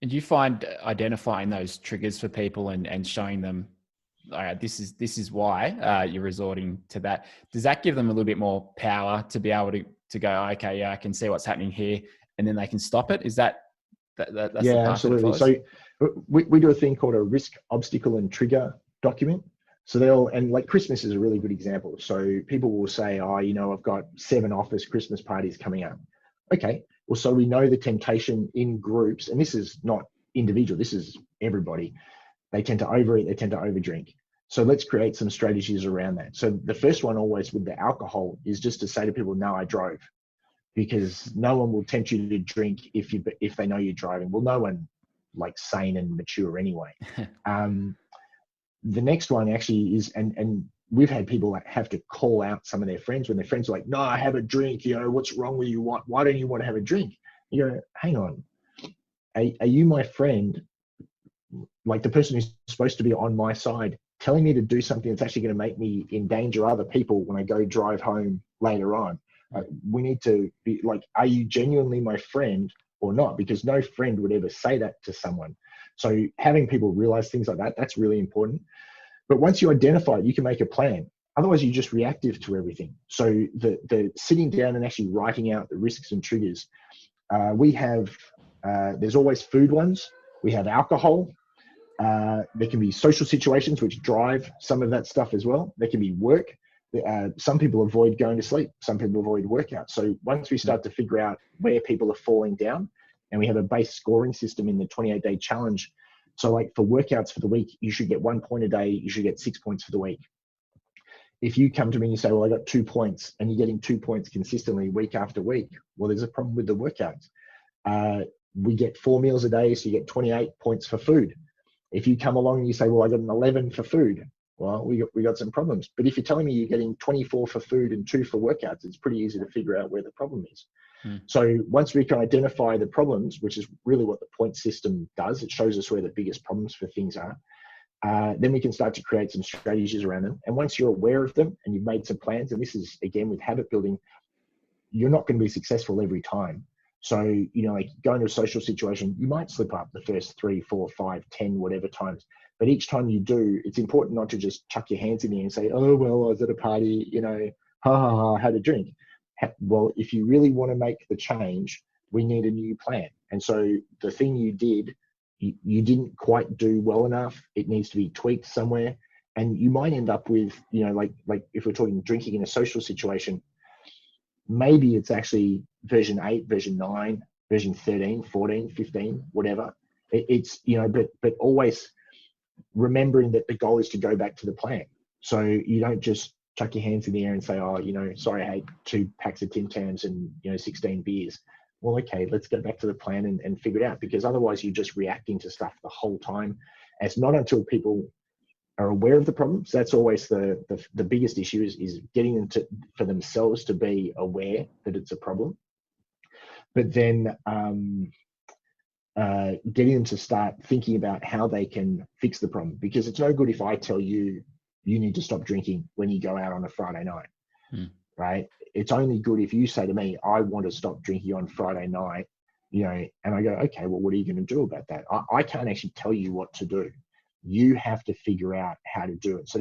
And do you find identifying those triggers for people and showing them, all right, this is why you're resorting to that, does that give them a little bit more power to be able to go, okay, yeah, I can see what's happening here, and then they can stop it? Is that's the path absolutely. So we do a thing called a risk, obstacle, and trigger document. So like Christmas is a really good example. So people will say, oh, I've got 7 office Christmas parties coming up. Okay, well, so we know the temptation in groups, and this is not individual, this is everybody. They tend to overeat, they tend to overdrink. So let's create some strategies around that. So the first one always with the alcohol is just to say to people, no, I drove. Because no one will tempt you to drink if they know you're driving. Well, no one like sane and mature anyway. The next one actually is, and we've had people that have to call out some of their friends when their friends are like, no, I have a drink, what's wrong with you? Why don't you want to have a drink? You go, hang on, are you my friend? Like the person who's supposed to be on my side, telling me to do something that's actually going to make me endanger other people when I go drive home later on. We need to be like, are you genuinely my friend or not? Because no friend would ever say that to someone. So having people realize things like that, that's really important. But once you identify it, you can make a plan. Otherwise, you're just reactive to everything. So the sitting down and actually writing out the risks and triggers. We have, there's always food ones. We have alcohol. There can be social situations which drive some of that stuff as well. There can be work. Some people avoid going to sleep. Some people avoid workouts. So once we start to figure out where people are falling down, and we have a base scoring system in the 28-day challenge. So like for workouts for the week, you should get 1 point a day. You should get 6 points for the week. If you come to me and you say, well, I got 2 points, and you're getting 2 points consistently week after week, well, there's a problem with the workouts. We get 4 meals a day, so you get 28 points for food. If you come along and you say, well, I got an 11 for food, well, we got some problems. But if you're telling me you're getting 24 for food and 2 for workouts, it's pretty easy to figure out where the problem is. So once we can identify the problems, which is really what the point system does, it shows us where the biggest problems for things are, then we can start to create some strategies around them. And once you're aware of them and you've made some plans, and this is, again, with habit building, you're not going to be successful every time. So, like going to a social situation, you might slip up the first 3, 4, 5, 10, whatever times. But each time you do, it's important not to just chuck your hands in the air and say, oh, well, I was at a party, I had a drink. Well, if you really want to make the change, we need a new plan. And so the thing you did, you didn't quite do well enough. It needs to be tweaked somewhere. And you might end up with, like if we're talking drinking in a social situation, maybe it's actually version 8, version 9, version 13, 14, 15, whatever. It's, but always remembering that the goal is to go back to the plan. So you don't just chuck your hands in the air and say, oh, sorry, I had 2 packs of Tim Tams and, 16 beers. Well, okay, let's go back to the plan and figure it out, because otherwise you're just reacting to stuff the whole time. And it's not until people are aware of the problems. That's always the biggest issue is getting them for themselves to be aware that it's a problem. But then getting them to start thinking about how they can fix the problem, because it's no good if I tell you need to stop drinking when you go out on a Friday night, right? It's only good if you say to me, I want to stop drinking on Friday night, and I go, okay, well, what are you going to do about that? I can't actually tell you what to do. You have to figure out how to do it. So